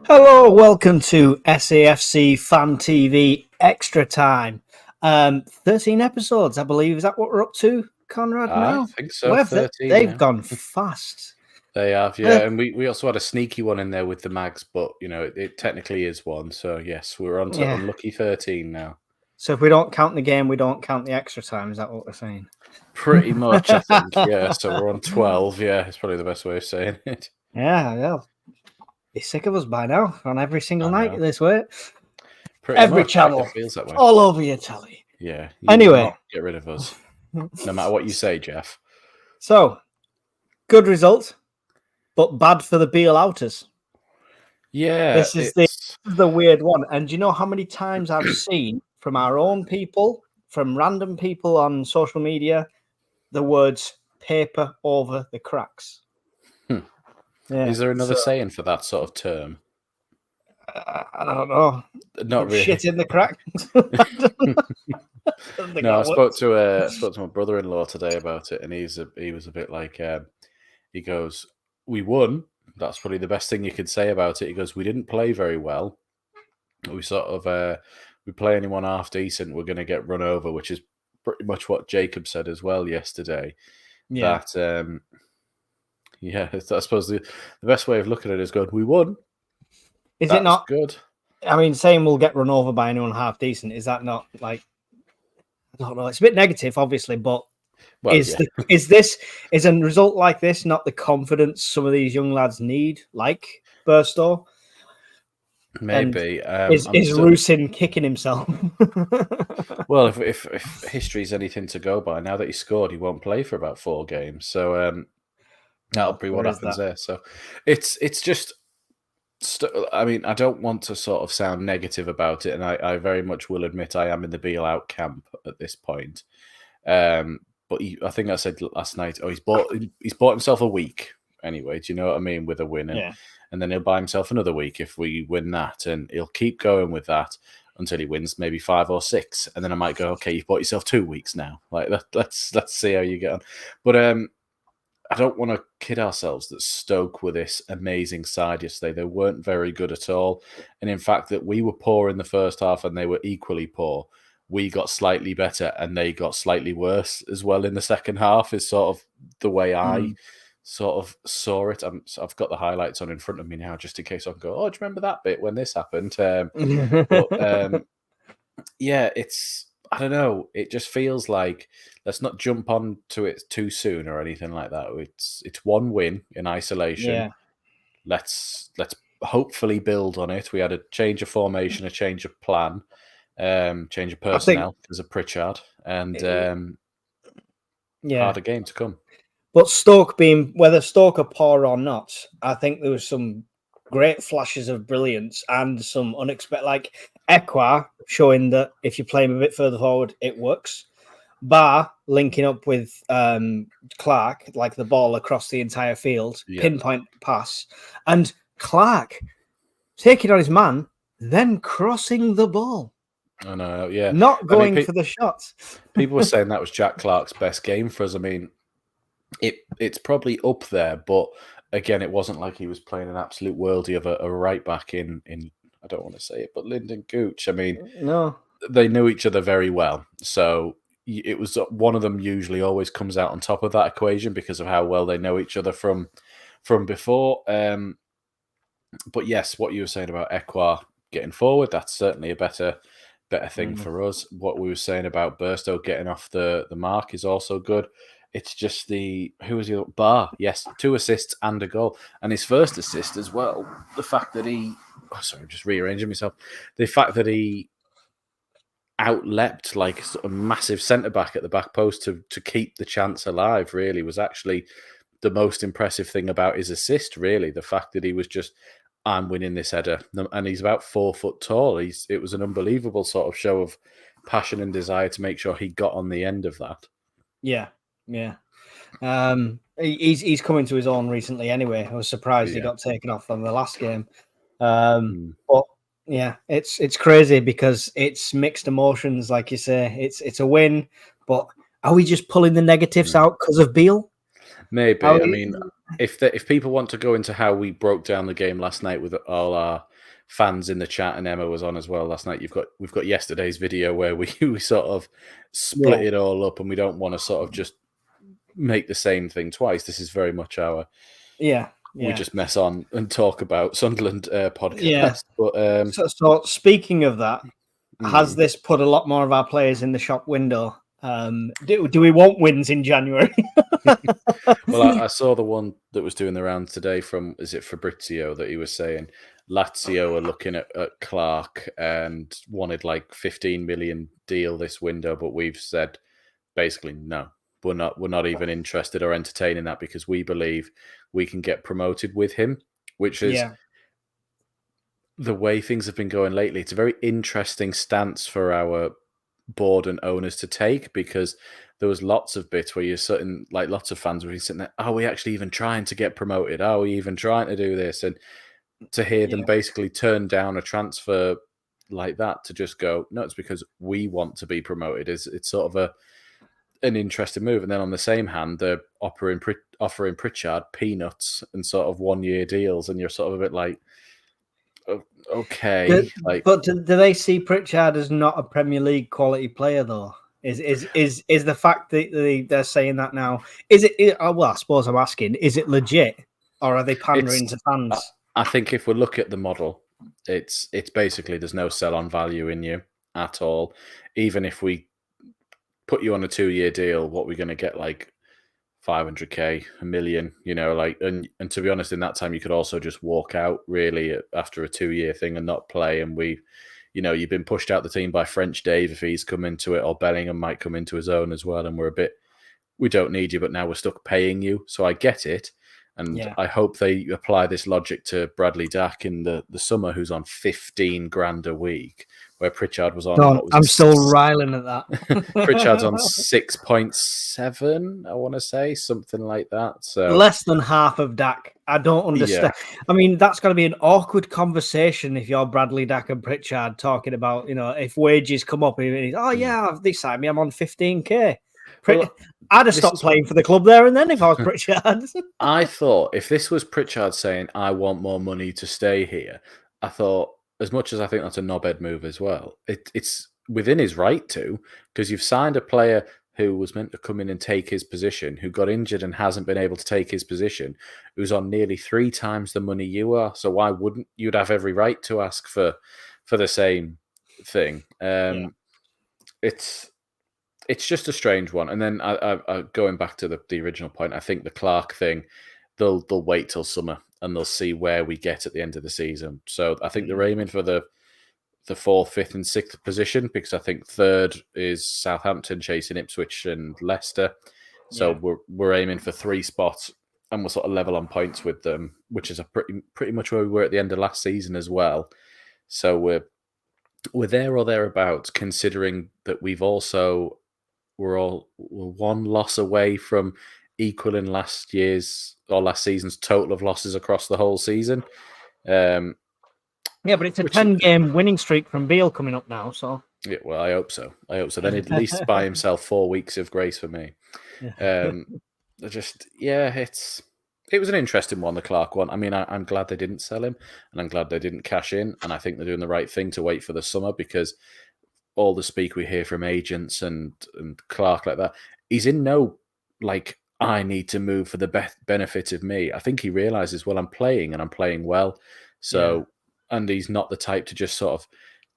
Hello, welcome to SAFC Fan TV Extra Time. 13 episodes, I believe. Is that what we're up to, Conrad? I Now? think so. 13. They've gone fast. They have, yeah. And we also had a sneaky one in there with the Mags, but it technically is one. So yes, we're on to unlucky 13 now. So if we don't count the game, we don't count the extra time. Is that what we're saying? Pretty much, I think. Yeah. So we're on 12. Yeah, it's probably the best way of saying it. Yeah. Be sick of us by now on every single night this way. Pretty every much, channel, it feels that way. all over your telly. Yeah. Anyway, get rid of us, no matter what you say, Jeff. So, good result, but bad for the Beale outers. Yeah, this is the weird one. And do you know how many times I've seen from our own people, from random people on social media, the words "paper over the cracks"? Yeah, is there another saying for that sort of term? I don't know. Not really. Shit in the cracks. No, I spoke to my brother-in-law today about it, and he was a bit like, he goes, "We won. That's probably the best thing you could say about it." He goes, "We didn't play very well. We sort of we play anyone half decent, we're going to get run over," which is pretty much what Jacob said as well yesterday. Yeah. That yeah, I suppose the best way of looking at it is going, "We won." Is it not good? I mean, saying we'll get run over by anyone half decent, is that not like, I don't know, it's a bit negative, obviously, but is a result like this not the confidence some of these young lads need, like Burstow? Maybe. Is Rusin kicking himself? Well, if history's anything to go by, now that he scored, he won't play for about 4 games. So that'll be what happens there. So it's just, I mean, I don't want to sort of sound negative about it, and I very much will admit I am in the Beale out camp at this point. But I think I said last night, he's bought himself a week anyway. Do you know what I mean? With a win, and then he'll buy himself another week if we win that, and he'll keep going with that until he wins maybe 5 or 6, and then I might go, okay, you've bought yourself 2 weeks now. Like let's see how you get on. But I don't want to kid ourselves that Stoke were this amazing side yesterday. They weren't very good at all, and in fact, that we were poor in the first half and they were equally poor. We got slightly better and they got slightly worse as well in the second half, is sort of the way I sort of saw it. I've got the highlights on in front of me now, just in case I can go, oh, do you remember that bit when this happened? Yeah, I don't know. It just feels like, let's not jump on to it too soon or anything like that. It's one win in isolation. Yeah. Let's hopefully build on it. We had a change of formation, a change of plan. Change of personnel as a Pritchard, and harder game to come. But Stoke, whether Stoke are poor or not, I think there was some great flashes of brilliance and some unexpected, like Ekwa showing that if you play him a bit further forward, it works. Bar linking up with Clark, like the ball across the entire field, pinpoint pass, and Clark taking on his man, then crossing the ball. I know, yeah. Not going for the shots. People were saying that was Jack Clark's best game for us. I mean, it's probably up there, but again, it wasn't like he was playing an absolute worldie of a right back in I don't want to say it, but Lyndon Gooch. I mean, no, they knew each other very well. So it was one of them usually always comes out on top of that equation because of how well they know each other from before. But yes, what you were saying about Ekwa getting forward, that's certainly a better thing for us. What we were saying about Burstow getting off the mark is also good. It's just who was your Bar? Yes, 2 assists and a goal, and his first assist as well. The fact that I'm just rearranging myself. The fact that he outleapt like a massive centre back at the back post to keep the chance alive really was actually the most impressive thing about his assist. Really, the fact that he was just, I'm winning this header, and he's about 4 foot tall. It was an unbelievable sort of show of passion and desire to make sure he got on the end of that. Yeah. He's coming to his own recently. Anyway, I was surprised he got taken off on the last game. But yeah, it's crazy because it's mixed emotions, like you say. It's a win, but are we just pulling the negatives out because of Beale? Maybe. I mean, if people want to go into how we broke down the game last night with all our fans in the chat, and Emma was on as well last night, we've got yesterday's video where we sort of split it all up, and we don't want to sort of just make the same thing twice. This is very much our we just mess on and talk about Sunderland podcast. Yeah. But so speaking of that, has this put a lot more of our players in the shop window? Do we want wins in January? Well, I saw the one that was doing the rounds today from, is it Fabrizio, that he was saying Lazio are looking at Clark and wanted like 15 million deal this window, but we've said basically no. We're not even interested or entertaining that because we believe we can get promoted with him, which is the way things have been going lately. It's a very interesting stance for our board and owners to take, because there was lots of bits where you're sitting, like lots of fans were sitting there, are we actually even trying to get promoted? Are we even trying to do this? And to hear them basically turn down a transfer like that to just go, no, it's because we want to be promoted. It's sort of an interesting move. And then on the same hand, they're offering Pritchard peanuts and sort of 1-year deals, and you're sort of a bit like, okay. But do they see Pritchard as not a Premier League quality player though? Is the fact that they're saying that now? Well, I suppose I'm asking, is it legit, or are they pandering to fans? I think if we look at the model, it's basically there's no sell-on value in you at all. Even if we put you on a 2-year deal, what we're going to get, like 500k, $1 million, and to be honest, in that time you could also just walk out really after a 2-year thing and not play. And you've been pushed out the team by French Dave if he's come into it, or Bellingham might come into his own as well, and we don't need you, but now we're stuck paying you. So I get it. And I hope they apply this logic to Bradley Dack in the summer, who's on 15 grand a week, where Pritchard was on. I'm still riling at that. Pritchard's on 6.7, I want to say, something like that. So less than half of Dack. I don't understand. Yeah. I mean, that's going to be an awkward conversation if you're Bradley Dack and Pritchard talking about, if wages come up. They signed me. I'm on 15k. I'd have stopped playing for the club there and then if I was Pritchard. I thought if this was Pritchard saying, I want more money to stay here, I thought, as much as I think that's a knobhead move as well, it's within his right to, because you've signed a player who was meant to come in and take his position, who got injured and hasn't been able to take his position, who's on nearly 3 times the money you are. So why wouldn't you'd have every right to ask for the same thing? It's just a strange one. And then I going back to the original point, I think the Clark thing, they'll wait till summer and they'll see where we get at the end of the season. So I think they're aiming for the 4th, 5th and 6th position, because I think 3rd is Southampton chasing Ipswich and Leicester. So we're aiming for 3 spots, and we're sort of level on points with them, which is pretty much where we were at the end of last season as well. So we're there or thereabouts, considering that we're 1 loss away from equaling last season's total of losses across the whole season. But it's a 10-game winning streak from Beale coming up now. So well, I hope so. Then he'd at least buy himself 4 weeks of grace for me. It was an interesting one, the Clark one. I mean, I'm glad they didn't sell him, and I'm glad they didn't cash in, and I think they're doing the right thing to wait for the summer, because all the speak we hear from agents and Clark like that, he's in no, I need to move for the benefit of me. I think he realizes, well, I'm playing and I'm playing well. So, and he's not the type to just sort of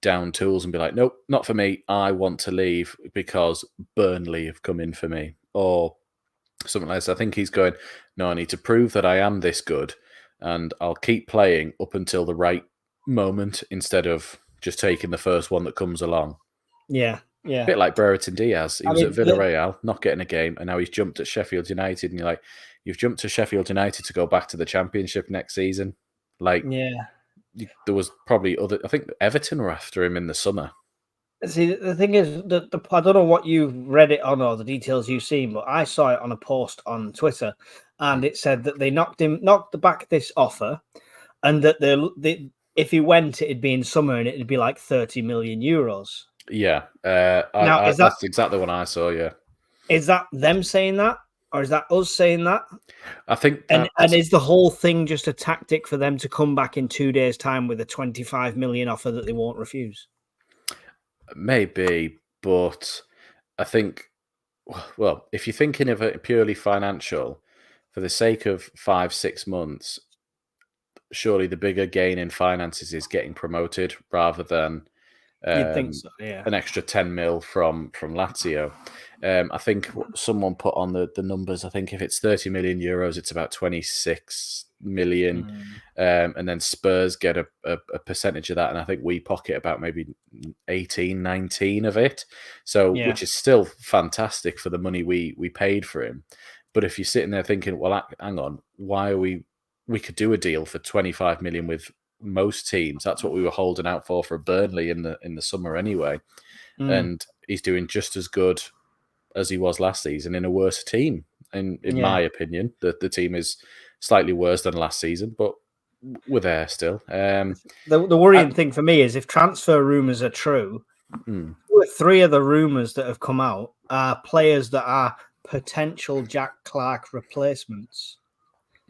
down tools and be like, nope, not for me. I want to leave because Burnley have come in for me or something like this. I think he's going, no, I need to prove that I am this good, and I'll keep playing up until the right moment instead of just taking the first one that comes along. Yeah. A bit like Brereton Diaz. He was at Villarreal, not getting a game, and now he's jumped at Sheffield United. And you're like, you've jumped to Sheffield United to go back to the Championship next season. There was probably other. I think Everton were after him in the summer. See, the thing is that I don't know what you've read it on or the details you've seen, but I saw it on a post on Twitter, and it said that they knocked back this offer, and that if he went, it'd be in summer and it'd be like 30 million euros. Yeah, that's exactly what I saw. Yeah, is that them saying that, Or is that us saying that? I think and is the whole thing just a tactic for them to come back in 2 days' time with a 25 million offer that they won't refuse? Maybe, but I think, well, if you're thinking of it purely financial, for the sake of 5-6 months, surely the bigger gain in finances is getting promoted rather than You'd think so, yeah. an extra 10 mil from Lazio. I think someone put on the numbers. I think if it's 30 million euros, it's about 26 million. And then Spurs get a percentage of that. And I think we pocket about maybe 18, 19 of it. So, which is still fantastic for the money we paid for him. But if you're sitting there thinking, well, hang on, why are we could do a deal for 25 million with most teams. That's what we were holding out for Burnley in the summer anyway. And he's doing just as good as he was last season in a worse team. In my opinion, the team is slightly worse than last season, but we're there still. The worrying thing for me is if transfer rumours are true, 2 or 3 of the rumours that have come out are players that are potential Jack Clarke replacements.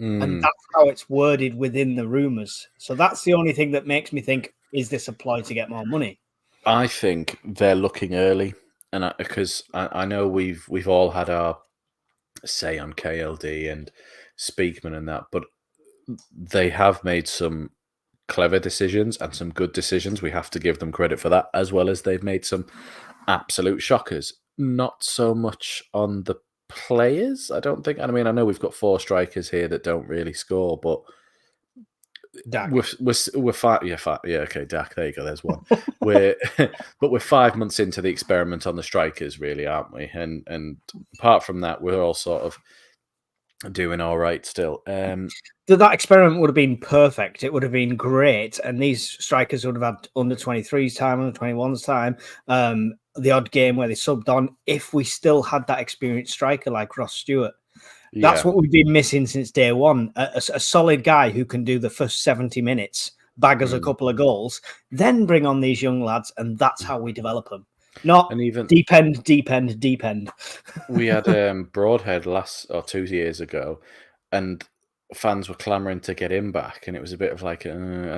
And that's how it's worded within the rumours. So that's the only thing that makes me think, is this a ploy to get more money? I think they're looking early, and because I know we've all had our say on KLD and Speakman and that, but they have made some clever decisions and some good decisions. We have to give them credit for that, as well as they've made some absolute shockers. Not so much on the players, I don't think. I mean, I know we've got 4 strikers here that don't really score, but Dak. we're 5. Yeah, okay, Dak. There you go. There's one. But we're 5 months into the experiment on the strikers, really, aren't we? And apart from that, we're all sort of doing all right still. That experiment would have been perfect. It would have been great, and these strikers would have had under 23's time, under 21's time. The odd game where they subbed on, if we still had that experienced striker like Ross Stewart. That's what we've been missing since day one. A solid guy who can do the first 70 minutes, bag us a couple of goals, then bring on these young lads, and that's how we develop them. Not and even deep end. We had Broadhead 2 years ago, and fans were clamouring to get him back, and it was a bit of like, I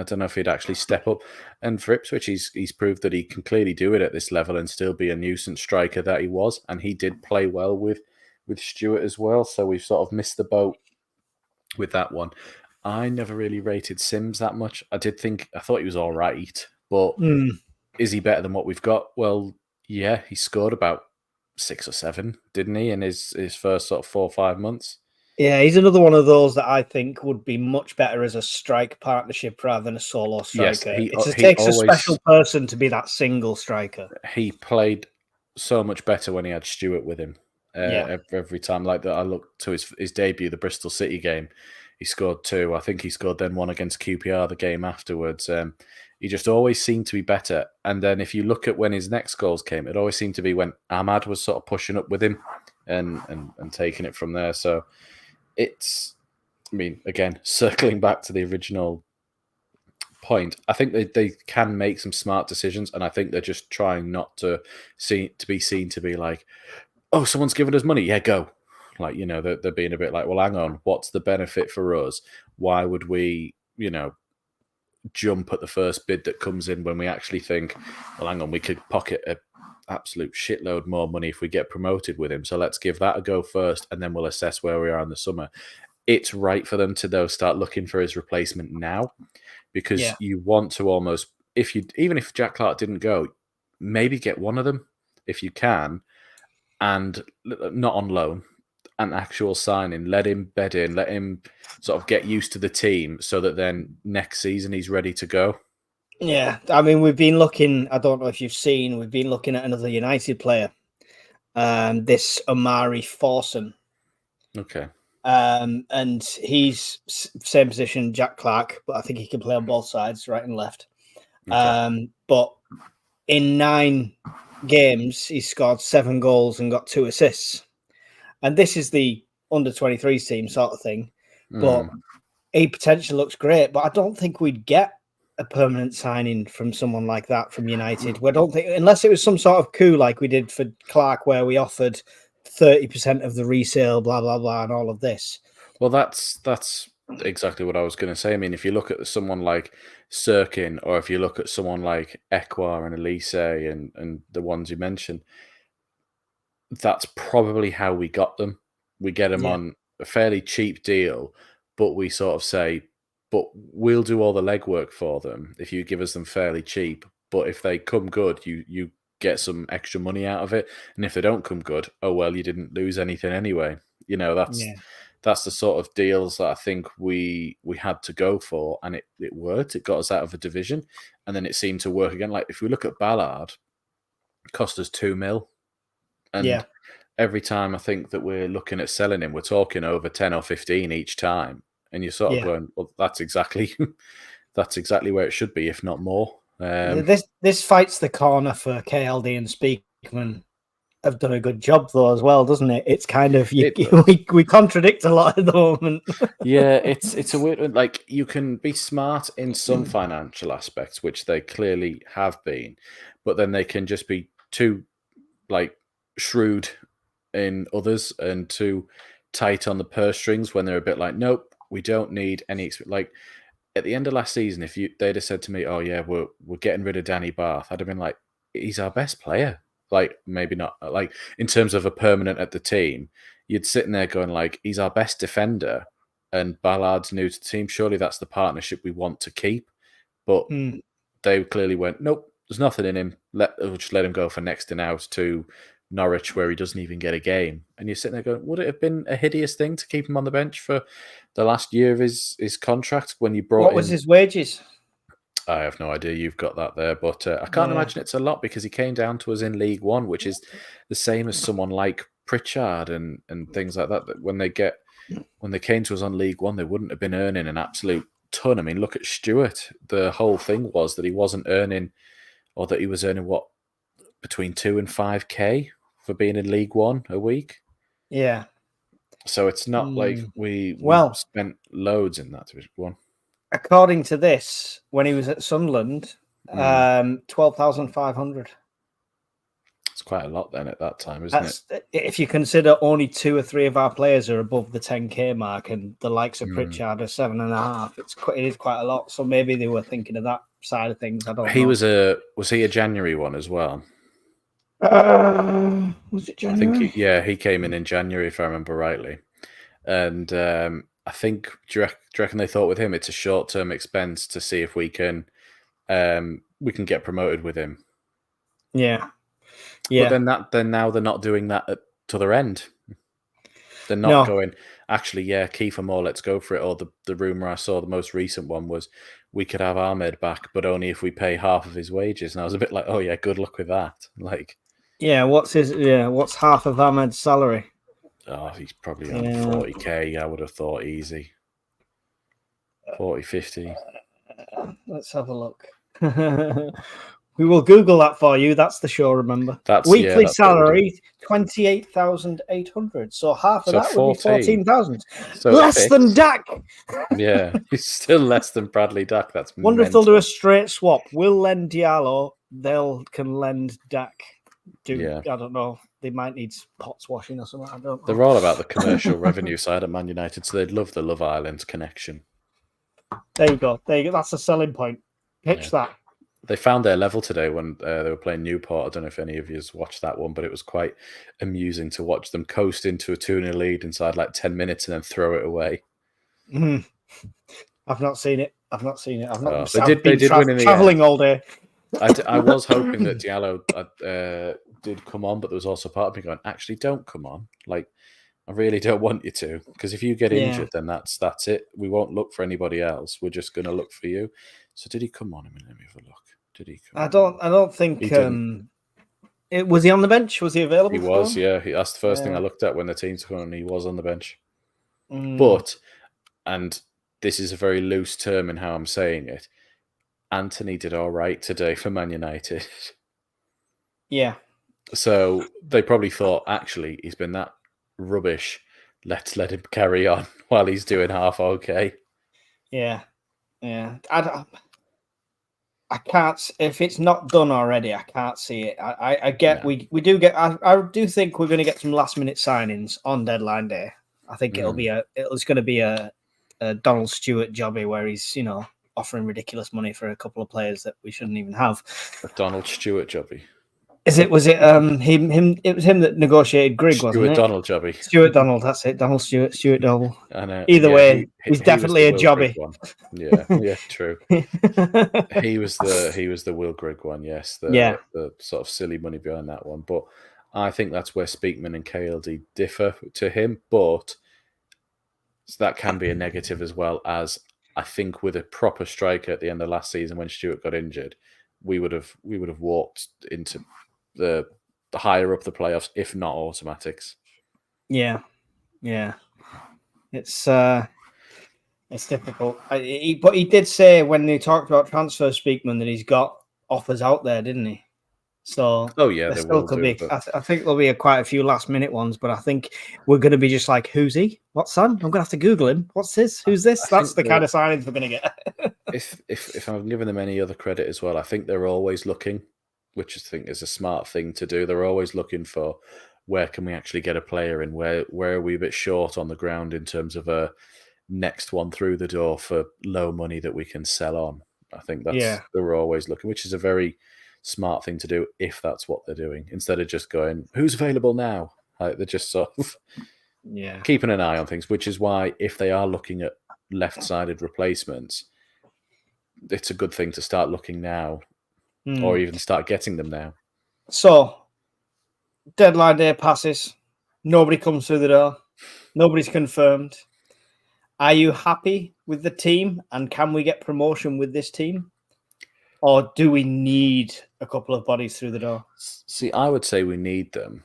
don't know if he'd actually step up. And for Ipswich, he's proved that he can clearly do it at this level and still be a nuisance striker that he was, and he did play well with Stewart as well. So we've sort of missed the boat with that one. I never really rated Sims that much. I thought he was all right, but is he better than what we've got? Well, yeah, he scored about 6 or 7, didn't he, in his first sort of 4 or 5 months? Yeah, he's another one of those that I think would be much better as a strike partnership rather than a solo striker. Yes, it takes a special person to be that single striker. He played so much better when he had Stewart with him. Every time, like that, I looked to his debut, the Bristol City game. He scored 2. I think he scored then 1 against QPR the game afterwards. He just always seemed to be better. And then if you look at when his next goals came, it always seemed to be when Ahmad was sort of pushing up with him and taking it from there. So it's, I mean, again, circling back to the original point, I think they can make some smart decisions, and I think they're just trying not to be seen to be like, oh, someone's given us money, yeah, go. Like, they're being a bit like, well, hang on, what's the benefit for us? Why would we, jump at the first bid that comes in when we actually think, well, hang on, we could pocket an absolute shitload more money if we get promoted with him. So let's give that a go first, and then we'll assess where we are in the summer. It's right for them to, though, start looking for his replacement now, because you want to almost, even if Jack Clarke didn't go, maybe get one of them if you can, and not on loan, an actual signing. Let him bed in, let him sort of get used to the team so that then next season he's ready to go. Yeah, I mean, we've been looking, I don't know if you've seen, we've been looking at another United player, this Omari Forson. Okay. And he's same position, Jack Clarke, but I think he can play on both sides, right and left. Okay. But in 9 games, he scored 7 goals and got 2 assists. And this is the under-23 team sort of thing. But he potentially looks great. But I don't think we'd get a permanent signing from someone like that from United. We don't think, unless it was some sort of coup like we did for Clarke, where we offered 30% of the resale, blah blah blah, and all of this. Well, that's exactly what I was going to say. I mean, if you look at someone like Sirkin, or if you look at someone like Ekwa and Elise and the ones you mentioned, that's probably how we got them. We get them on a fairly cheap deal, but we sort of say, but we'll do all the legwork for them if you give us them fairly cheap. But if they come good, you get some extra money out of it. And if they don't come good, oh well, you didn't lose anything anyway. You know, that's the sort of deals that I think we had to go for, and it worked. It got us out of a division, and then it seemed to work again. Like if we look at Ballard, it cost us 2 mil. And every time I think that we're looking at selling him, we're talking over 10 or 15 each time. And you're sort of going, well, that's exactly where it should be, if not more. This fights the corner for KLD and Speakman have done a good job though as well, doesn't it? It's kind of we contradict a lot at the moment. Yeah, it's a weird one. Like, you can be smart in some financial aspects, which they clearly have been, but then they can just be too shrewd in others and too tight on the purse strings when they're a bit like, nope, we don't need any. Like at the end of last season, if they'd have said to me, oh yeah, we're getting rid of Danny Barth, I'd have been like, he's our best player. Like, maybe not like in terms of a permanent at the team, you'd sitting there going like, he's our best defender and Ballard's new to the team. Surely that's the partnership we want to keep. But they clearly went, nope, there's nothing in him. We'll just let him go for next and out to Norwich, where he doesn't even get a game. And you're sitting there going, would it have been a hideous thing to keep him on the bench for the last year of his contract when you brought What was his wages? I have no idea. You've got that there, but I can't imagine it's a lot, because he came down to us in League One, which is the same as someone like Pritchard and things like that. That when they came to us on League One, they wouldn't have been earning an absolute ton. I mean, look at Stewart. The whole thing was that he wasn't earning, or that he was earning between 2 and 5K for being in League One a week. Yeah. So it's not like we spent loads in that division one. According to this, when he was at Sunderland, 12,500. It's quite a lot then at that time, isn't it? If you consider only 2 or 3 of our players are above the 10K mark, and the likes of Pritchard are 7.5, it is quite a lot. So maybe they were thinking of that side of things. I don't know. Was he a January one as well? Was it January? I think he came in January, if I remember rightly. And I think, do you reckon they thought with him it's a short-term expense to see if we can get promoted with him? Yeah. But then now they're not doing that at the other end. They're not going, actually, Kiefer Moore, let's go for it. Or the rumour I saw, the most recent one was, we could have Ahmed back, but only if we pay half of his wages. And I was a bit like, oh yeah, good luck with that. Like, what's half of Ahmed's salary? Oh, he's probably on 40K, I would have thought, easy. 40, 50. Let's have a look. We will Google that for you. That's the show, remember. Weekly salary, 28,800. So half of that would be 14,000. So less than Dak. Yeah, he's still less than Bradley Dak. That's wonder if they'll do a straight swap. We'll lend Diallo. Can lend Dak. I don't know. They might need pots washing or something. I don't know. They're all about the commercial revenue side of Man United, so they'd love the Love Island connection. There you go. That's a selling point. Pitch that. They found their level today when they were playing Newport. I don't know if any of you watched that one, but it was quite amusing to watch them coast into a 2-0 lead inside like 10 minutes and then throw it away. I've not seen it. I've not. They did win in the traveling all day. I was hoping that Diallo did come on, but there was also part of me going, actually, don't come on. Like, I really don't want you to, because if you get injured, then that's it. We won't look for anybody else. We're just going to look for you. So did he come on? Let me have a look. Did he come on? I don't think. Was he on the bench? Was he available? He was. Yeah, that's the first thing I looked at when the team took on. He was on the bench. But, and this is a very loose term in how I'm saying it, Anthony did all right today for Man United. Yeah. So they probably thought, actually, he's been that rubbish. Let's let him carry on while he's doing half okay. Yeah. I can't. If it's not done already, I can't see it. I get. No. We do get. I do think we're going to get some last minute signings on deadline day. I think it's going to be a Donald Stewart jobby where he's offering ridiculous money for a couple of players that we shouldn't even have. A Donald Stewart jobby. Was it him? It was him that negotiated Grigg, wasn't it? Donald jobby. Stuart Donald, that's it. Donald Stewart, Stuart Donald. I know. Either way, he's definitely a jobby. Yeah, true. he was the Will Grigg one, yes. The sort of silly money behind that one. But I think that's where Speakman and KLD differ to him, but that can be a negative as well, as I think with a proper striker at the end of last season when Stewart got injured, we would have walked into the higher up the playoffs, if not automatics. Yeah. It's difficult. But he did say when he talked about transfer, Speakman, that he's got offers out there, didn't he? So there still could be. I think there'll be quite a few last minute ones, but I think we're going to be just like, who's he? What's son? I'm going to have to Google him. What's this? Who's this? That's the kind of signings we're going to get. if I'm giving them any other credit as well, I think they're always looking, which I think is a smart thing to do. They're always looking for where can we actually get a player in, where are we a bit short on the ground in terms of a next one through the door for low money that we can sell on. I think they're always looking, which is a very smart thing to do if that's what they're doing, instead of just going, who's available now? Like, they're just sort of keeping an eye on things, which is why if they are looking at left-sided replacements, it's a good thing to start looking now or even start getting them now. So, deadline day passes. Nobody comes through the door. Nobody's confirmed. Are you happy with the team, and can we get promotion with this team? Or do we need a couple of bodies through the door? See, I would say we need them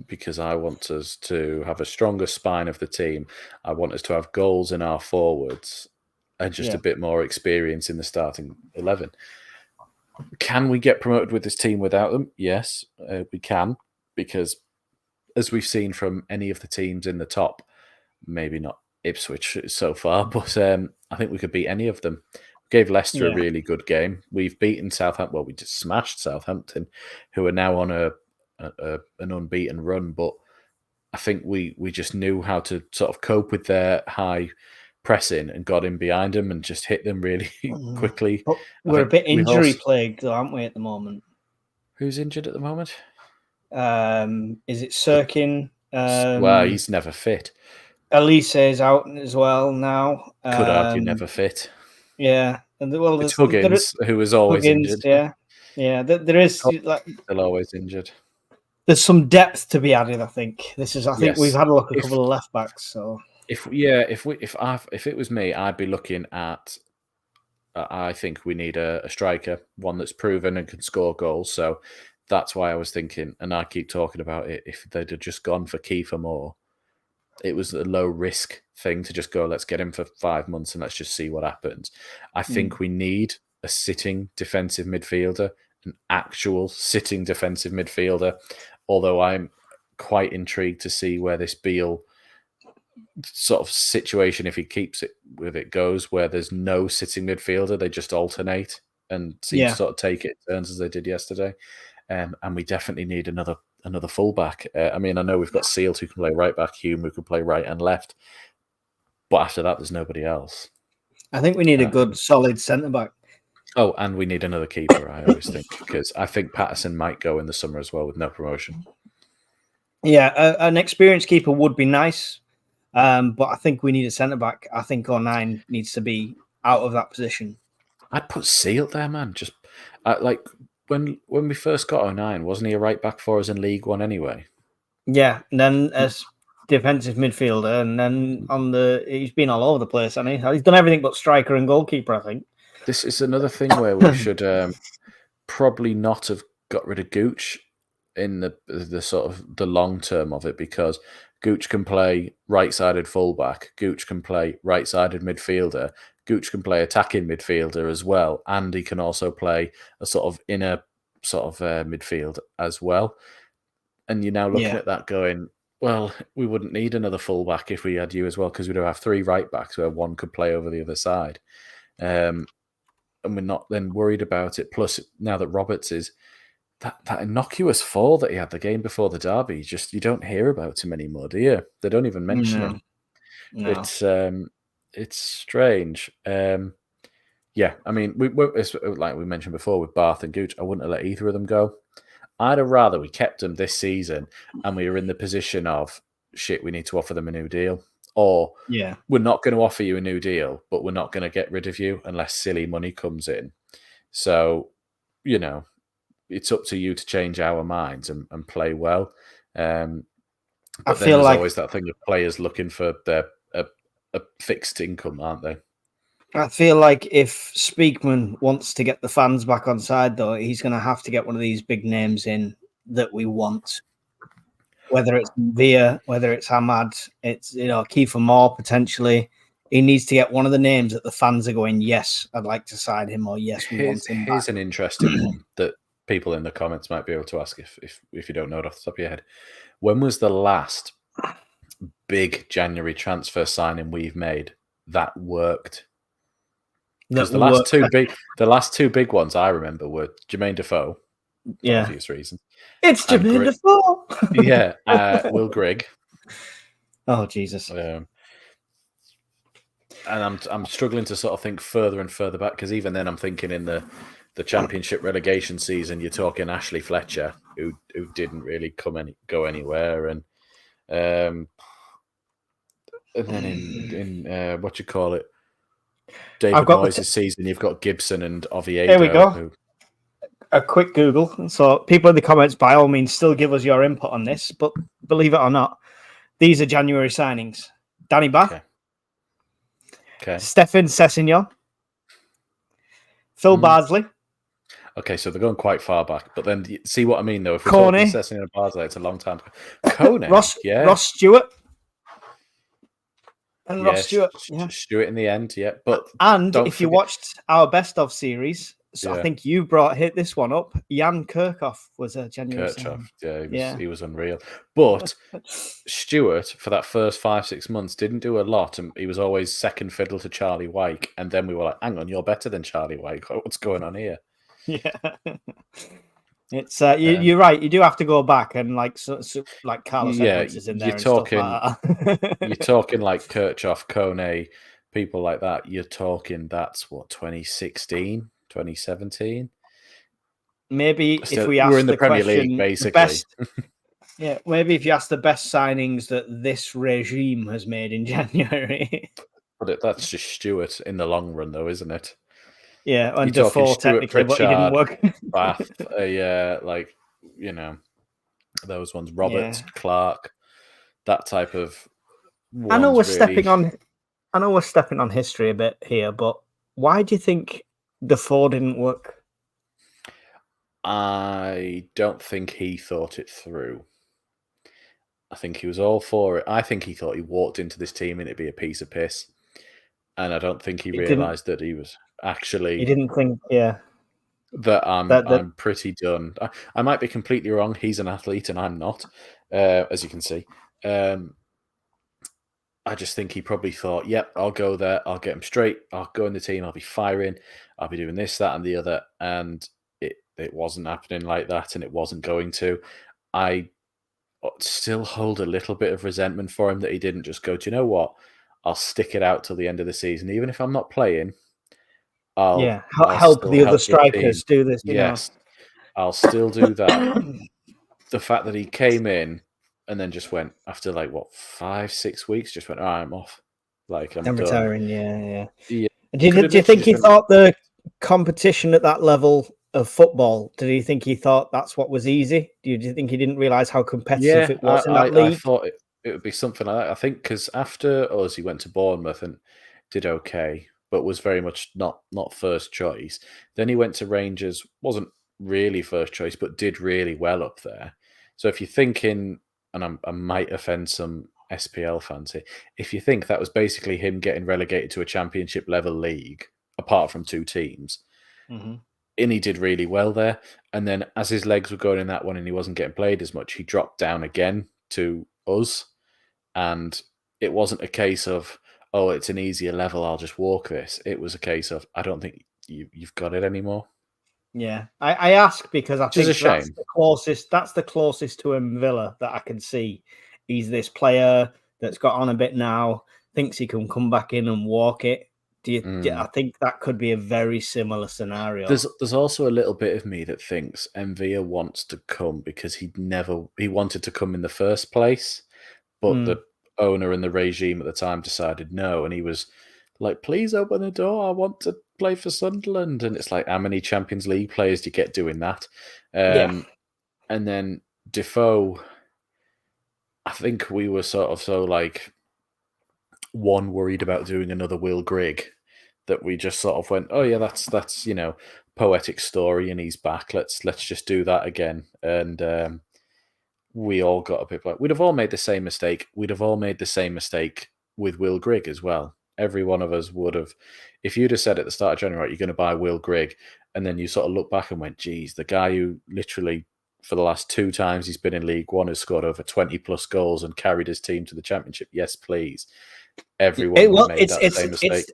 because I want us to have a stronger spine of the team. I want us to have goals in our forwards and just a bit more experience in the starting 11. Can we get promoted with this team without them? Yes, we can, because as we've seen from any of the teams in the top, maybe not Ipswich so far, but I think we could beat any of them. Gave Leicester a really good game. We've beaten Southampton. Well, we just smashed Southampton, who are now on an unbeaten run. But I think we just knew how to sort of cope with their high pressing and got in behind them and just hit them really quickly. But we're a bit injury plagued, though, aren't we, at the moment? Who's injured at the moment? Is it Sirkin? Well, he's never fit. Elise is out as well now. Could argue never fit. Yeah, and it's Huggins, who is always injured. Yeah. There is still always injured. There's some depth to be added. I think we've had a look at a couple of left backs. So if it was me, I'd be looking at. I think we need a striker, one that's proven and can score goals. So that's why I was thinking, and I keep talking about it. If they'd have just gone for Kiefer Moore, it was a low risk thing to just go, let's get him for 5 months and let's just see what happens. I think we need a sitting defensive midfielder, an actual sitting defensive midfielder, although I'm quite intrigued to see where this Beale sort of situation, if he keeps it with it, goes, where there's no sitting midfielder, they just alternate and seem to sort of take it turns as they did yesterday. And we definitely need another fullback. I mean, I know we've got Seals who can play right back, Hume who can play right and left, but after that, there's nobody else. I think we need a good, solid centre back. Oh, and we need another keeper. I always think, because I think Patterson might go in the summer as well with no promotion. Yeah, an experienced keeper would be nice, but I think we need a centre back. I think O'Nien needs to be out of that position. I'd put Seal there, man. Just like. When we first got O'Nien, wasn't he a right back for us in League One anyway? Yeah, and then as defensive midfielder, and then he's been all over the place, and he's done everything but striker and goalkeeper, I think. This is another thing where we should probably not have got rid of Gooch in the sort of the long term of it, because Gooch can play right-sided fullback, Gooch can play right-sided midfielder, Gooch can play attacking midfielder as well, and he can also play a sort of inner sort of midfield as well. And you're now looking at that going, well, we wouldn't need another fullback if we had you as well, because we'd have 3 right backs where one could play over the other side. and we're not then worried about it. Plus, now that Roberts is that innocuous fall that he had the game before the derby, you don't hear about him anymore, do you? They don't even mention him. No. It's strange. Yeah, I mean, like we mentioned before with Bath and Gooch, I wouldn't have let either of them go. I'd have rather we kept them this season and we were in the position of, shit, we need to offer them a new deal. Or we're not going to offer you a new deal, but we're not going to get rid of you unless silly money comes in. So, it's up to you to change our minds and play well. But I feel there's always that thing of players looking for a fixed income, aren't they? I feel like if Speakman wants to get the fans back on side, though, he's going to have to get one of these big names in that we want. Whether it's Via, whether it's Ahmad, it's Kiefer Moore potentially. He needs to get one of the names that the fans are going, yes, I'd like to sign him, or yes, we want him back. Here's an interesting one that people in the comments might be able to ask if you don't know it off the top of your head. When was the last big January transfer signing we've made that worked? Because the last two big ones I remember were Jermaine Defoe, for obvious reasons. It's Jermaine Defoe. Yeah, Will Grigg. Oh Jesus. And I'm struggling to sort of think further and further back, because even then I'm thinking in the Championship relegation season, you're talking Ashley Fletcher, who didn't really go anywhere, and then in what you call it, David Moyes' season, you've got Gibson and Oviedo. There we go. A quick Google. So people in the comments, by all means, still give us your input on this. But believe it or not, these are January signings. Danny Bath. Okay. Stefan Sessignon. Phil Bardsley. Okay, so they're going quite far back. But then, see what I mean, though? If we're talking Sessignon and Bardsley, it's a long time. Kone, Ross Stewart. And Ross Stewart. Stewart in the end, But if you watched our best of series, I think you hit this one up. Jan Kirchhoff was a January signing. He was unreal. But Stewart, for that first 5-6 months, didn't do a lot, and he was always second fiddle to Charlie Wyke. And then we were like, hang on, you're better than Charlie Wyke. What's going on here? Yeah. It's you're right. You do have to go back and like Carlos Edwards is in there. You're talking like Kirchhoff, Kone, people like that. You're talking that's what 2016, 2017. Maybe if we ask we're in the Premier League, basically. Maybe if you ask the best signings that this regime has made in January. But that's just Stewart in the long run, though, isn't it? Yeah, and Defoe technically, but he didn't work. Bath, those ones. Roberts, Clark, that type of. I know we're stepping on history a bit here, but why do you think Defoe didn't work? I don't think he thought it through. I think he was all for it. I think he thought he walked into this team and it'd be a piece of piss, and I don't think he realised that he was. Actually, he didn't think, that I'm pretty done. I might be completely wrong. He's an athlete and I'm not, as you can see. I just think he probably thought, yep, I'll go there. I'll get him straight. I'll go in the team. I'll be firing. I'll be doing this, that, and the other. And it wasn't happening like that, and it wasn't going to. I still hold a little bit of resentment for him that he didn't just go, do you know what? I'll stick it out till the end of the season, even if I'm not playing. I'll help the other strikers do this. Yes, I'll still do that. The fact that he came in and then just went after 5-6 weeks, just went, I'm off. I'm retiring. Yeah. Do you think he thought the competition at that level of football? Did he think he thought that's what was easy? Do you think he didn't realize how competitive it was in that league? I thought it would be something like that. I think because after us, he went to Bournemouth and did okay, but was very much not first choice. Then he went to Rangers, wasn't really first choice, but did really well up there. So if you're thinking, and I might offend some SPL fans here, if you think that was basically him getting relegated to a championship level league, apart from 2 teams, and he did really well there. And then as his legs were going in that one and he wasn't getting played as much, he dropped down again to us. And it wasn't a case of, oh, it's an easier level, I'll just walk this. It was a case of, I don't think you've got it anymore. Yeah, I ask because I think that's the closest to him Villa that I can see. He's this player that's got on a bit now, thinks he can come back in and walk it. I think that could be a very similar scenario. There's also a little bit of me that thinks Mvia wants to come because he wanted to come in the first place, but the owner and the regime at the time decided no, and he was like, please open the door, I want to play for Sunderland. And it's like, how many Champions League players do you get doing that? And then Defoe, I think we were sort of so like worried about doing another Will Grigg that we just sort of went, oh yeah, that's poetic story and he's back. Let's just do that again. And we all got a bit like, we'd have all made the same mistake. We'd have all made the same mistake with Will Grigg as well. Every one of us would have. If you'd have said at the start of January, you're going to buy Will Grigg, and then you sort of look back and went, geez, the guy who literally for the last 2 times he's been in League One has scored over 20 plus goals and carried his team to the Championship. Yes, please. Everyone made that same mistake.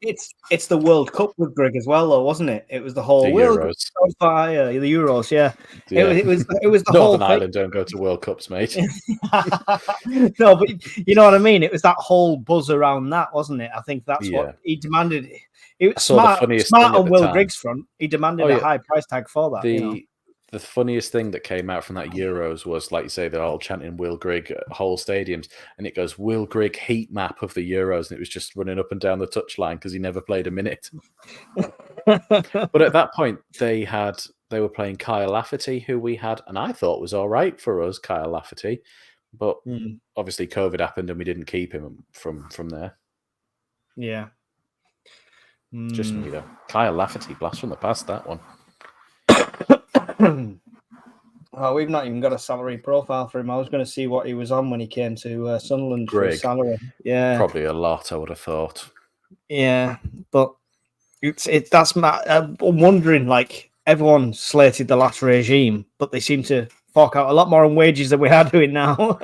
It's the World Cup with Grigg as well, though, wasn't it? It was the whole Euros. The Euros, yeah. It was the Northern whole Ireland don't go to World Cups, mate. No, but you know what I mean. It was that whole buzz around that, wasn't it? I think that's what he demanded. It was smart on Will Grigg's front. He demanded a high price tag for that. The funniest thing that came out from that Euros was, like you say, they're all chanting Will Grigg at whole stadiums, and it goes Will Grigg heat map of the Euros, and it was just running up and down the touchline because he never played a minute. But at that point, they were playing Kyle Lafferty, who we had, and I thought was all right for us, Kyle Lafferty, but obviously COVID happened and we didn't keep him from there. Yeah, just me though. Kyle Lafferty, blast from the past, that one. Well, we've not even got a salary profile for him. I was going to see what he was on when he came to Sunderland for his salary. Yeah, probably a lot, I would have thought. Yeah, but I'm wondering, like, everyone slated the last regime, but they seem to fork out a lot more on wages than we are doing now.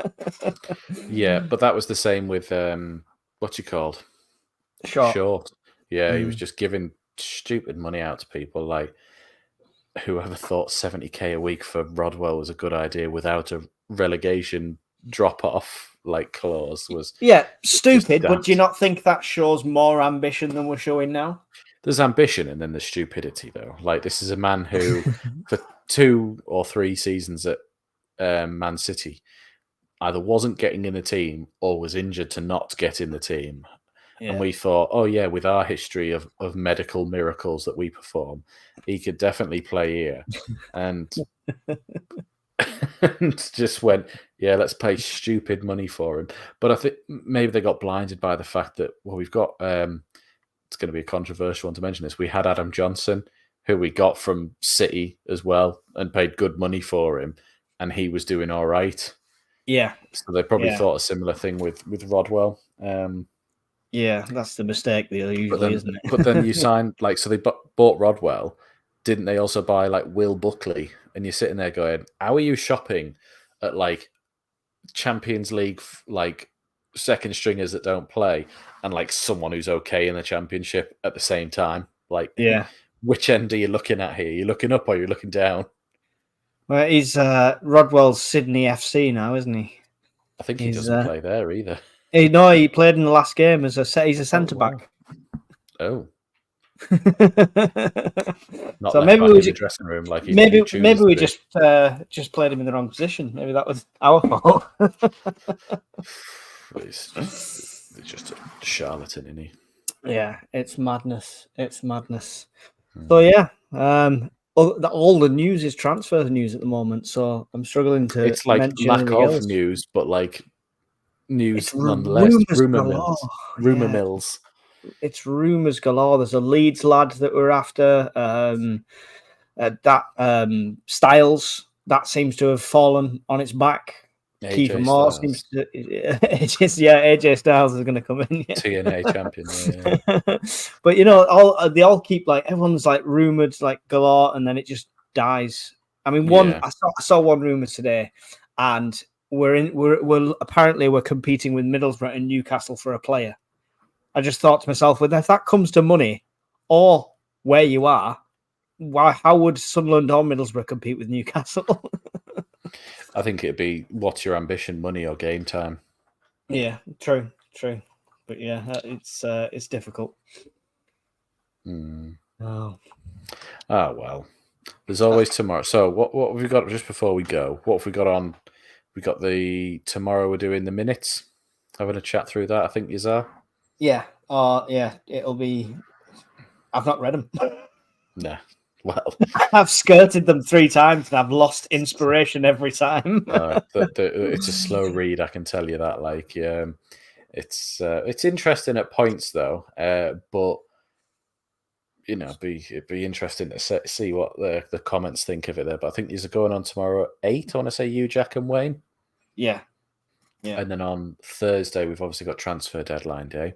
Yeah, but that was the same with what's he called? Short. Yeah, he was just giving stupid money out to people like. Whoever thought 70k a week for Rodwell was a good idea without a relegation drop-off like clause was stupid. But do you not think that shows more ambition than we're showing now? There's ambition and then there's stupidity, though. Like, this is a man who, for 2 or 3 seasons at Man City, either wasn't getting in the team or was injured to not get in the team. Yeah. And we thought, oh yeah, with our history of medical miracles that we perform, he could definitely play here. And, and just went, yeah, let's pay stupid money for him. But I think maybe they got blinded by the fact that, well, we've got, it's going to be a controversial one to mention this, we had Adam Johnson, who we got from City as well, and paid good money for him, and he was doing all right. Yeah. So they probably thought a similar thing with Rodwell. Yeah, that's the mistake usually, isn't it? But then you signed, like, so they bought Rodwell. Didn't they also buy, like, Will Buckley? And you're sitting there going, how are you shopping at, like, Champions League, like, second stringers that don't play and, like, someone who's okay in the Championship at the same time? Like, which end are you looking at here? Are you looking up or are you looking down? Well, he's Rodwell's Sydney FC now, isn't he? I think he doesn't play there either. No, he played in the last game as he's a centre back. Oh, not so maybe we in the dressing room like maybe we just played him in the wrong position. Maybe that was our fault. He's just a charlatan, isn't he? Yeah, it's madness. It's madness. So yeah, all the news is transfer news at the moment. So I'm struggling to. It's like lack of news, but like. News nonetheless. Rumor mills. It's rumours galore. There's a Leeds lad that we're after. Styles, that seems to have fallen on its back. Kiefer Moore seems to. AJ Styles is going to come in. Yeah. TNA champion. Yeah. But you know, they all keep like everyone's like rumored like galore, and then it just dies. I mean, I saw one rumor today, and. We're apparently competing with Middlesbrough and Newcastle for a player. I just thought to myself, well, if that comes to money, or where you are, how would Sunderland or Middlesbrough compete with Newcastle? I think it'd be what's your ambition, money or game time? Yeah, true. But yeah, it's difficult. Oh well. There's always tomorrow. So what have we got just before we go? What have we got on? We got tomorrow we're doing the minutes. Having a chat through that, I think is that. Yeah. Yeah, it'll be. I've not read them. Nah. Well, I've skirted them 3 times and I've lost inspiration every time. It's a slow read, I can tell you that. Like, it's interesting at points though, but you know, it'd be interesting to see what the comments think of it there. But I think these are going on tomorrow at 8. I want to say you, Jack, and Wayne. Yeah. And then on Thursday, we've obviously got transfer deadline day.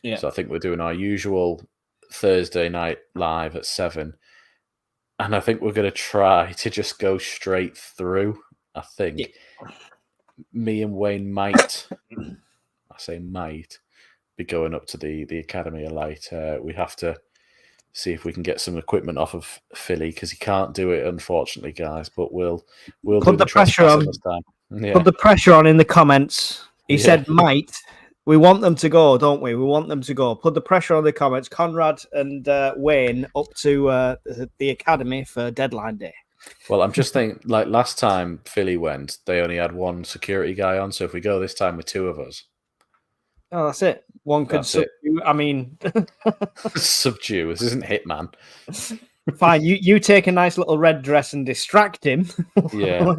Yeah. So I think we're doing our usual Thursday night live at 7. And I think we're going to try to just go straight through. I think me and Wayne might, I say might, be going up to the Academy of Light. We have to see if we can get some equipment off of Philly because he can't do it, unfortunately, guys. But we'll put the pressure on this time. Yeah. Put the pressure on in the comments. He said might. We want them to go, don't we? We want them to go. Put the pressure on the comments. Conrad and Wayne up to the Academy for deadline day. Well, I'm just thinking, like last time Philly went, they only had 1 security guy on. So if we go this time with 2 of us. Oh, that's it. One could subdue. I mean, subdue. This isn't Hitman. Fine. You take a nice little red dress and distract him. Yeah.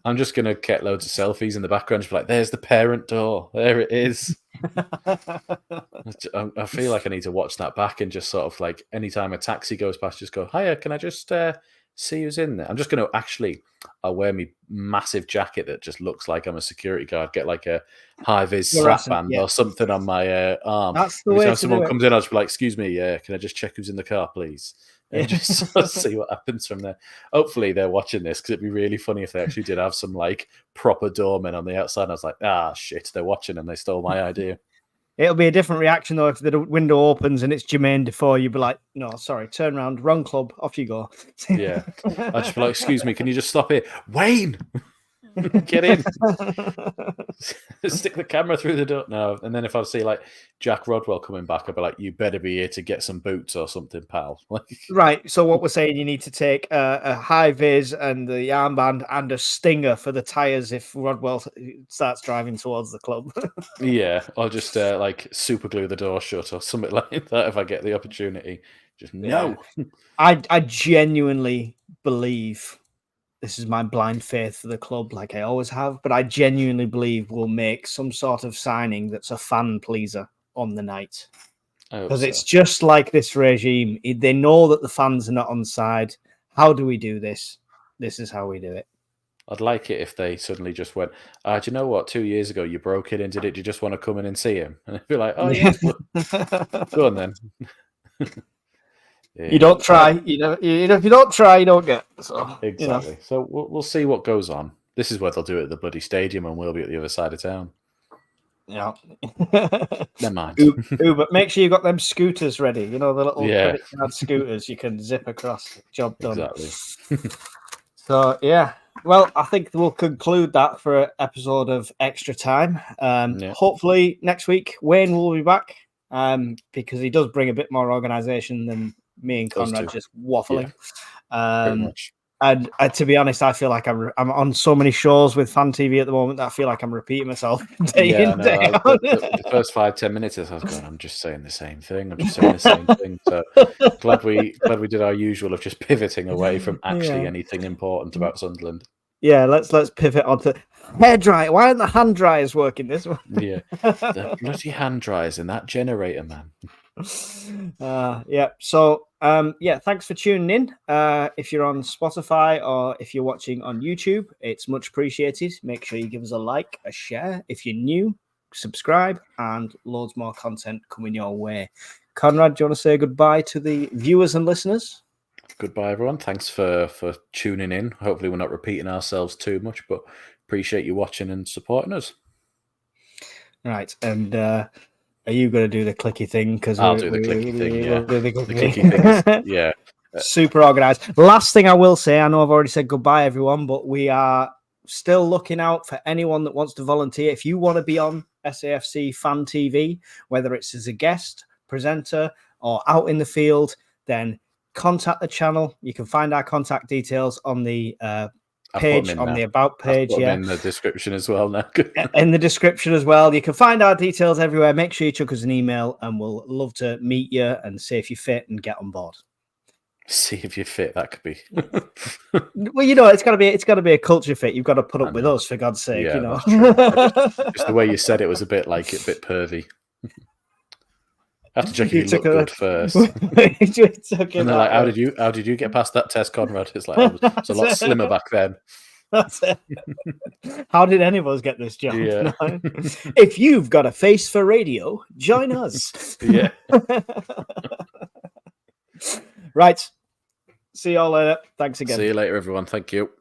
I'm just going to get loads of selfies in the background. Just be like, there's the parent door. There it is. I feel like I need to watch that back and just sort of like anytime a taxi goes past, just go, hiya, can I just see who's in there? I'm just going to I'll wear my massive jacket that just looks like I'm a security guard, get like a high-vis strap band or something on my arm. That's the way Every time someone comes in, I'll just be like, excuse me, can I just check who's in the car, please? And just see what happens from there. Hopefully they're watching this because it'd be really funny if they actually did have some like proper doormen on the outside. And I was like, shit, they're watching and they stole my idea. It'll be a different reaction though if the window opens and it's Jermaine Defoe. You'd be like, "No, sorry, turn around, wrong club, off you go." Yeah, I'd just be like, "Excuse me, can you just stop here, Wayne? Get in, stick the camera through the door." No, and then if I see like Jack Rodwell coming back, I'd be like, "You better be here to get some boots or something, pal." Right. So what we're saying, you need to take a high vis and the armband and a stinger for the tires if Rodwell starts driving towards the club. Yeah, or just like super glue the door shut or something like that if I get the opportunity. Just no. I genuinely believe. This is my blind faith for the club, like I always have, but I genuinely believe we'll make some sort of signing that's a fan pleaser on the night. Because it's just like this regime. They know that the fans are not on side. How do we do this? This is how we do it. I'd like it if they suddenly just went, do you know what? 2 years ago, you broke it into it. Do you just want to come in and see him? And I'd be like, oh, yeah. Go on then. Yeah. You don't try, if you don't try, you don't get. So, exactly. So we'll see what goes on. This is where they'll do it at the bloody stadium, and we'll be at the other side of town. Yeah. Never mind. But make sure you got them scooters ready. You know, the little credit card scooters you can zip across. Job done. Exactly. So yeah. Well, I think we'll conclude that for an episode of Extra Time. Hopefully next week Wayne will be back because he does bring a bit more organisation than me and Conrad just waffling. Pretty much. And to be honest, I feel like I'm on so many shows with Fan TV at the moment that I feel like I'm repeating myself day in, day out. The first 5-10 minutes, I was going, I'm just saying the same thing. I'm just saying the same thing. So glad we did our usual of just pivoting away from actually anything important about Sunderland. Yeah, let's pivot onto hair dryer. Why aren't the hand dryers working this one? Yeah, the bloody hand dryers in that generator, man. So thanks for tuning in. If you're on Spotify or if you're watching on YouTube, it's much appreciated. Make sure you give us a like, a share. If you're new, subscribe, and loads more content coming your way. Conrad, do you want to say goodbye to the viewers and listeners? Goodbye, everyone. Thanks for tuning in. Hopefully we're not repeating ourselves too much, but appreciate you watching and supporting us. Right, and Are you going to do the clicky thing? Because I'll do the clicky thing. Yeah, we'll do the the clicky thing. Yeah, super organized. Last thing I will say, I know I've already said goodbye, everyone, but we are still looking out for anyone that wants to volunteer. If you want to be on SAFC Fan TV, whether it's as a guest, presenter, or out in the field, then contact the channel. You can find our contact details on the page, on the about page. In the description as well now. In the description as well. You can find our details everywhere. Make sure you chuck us an email, and we'll love to meet you and see if you fit and get on board. See if you fit. That could be. Well, you know, it's got to be a culture fit. You've got to put up with us, for God's sake. Yeah, you know, just the way you said it was a bit pervy. I have to check if you look good first. And they're like, "How did you get past that test, Conrad?" It's like, I was a lot slimmer back then. That's it. How did any of us get this job? Yeah. No? If you've got a face for radio, join us. Yeah. Right. See you all later. Thanks again. See you later, everyone. Thank you.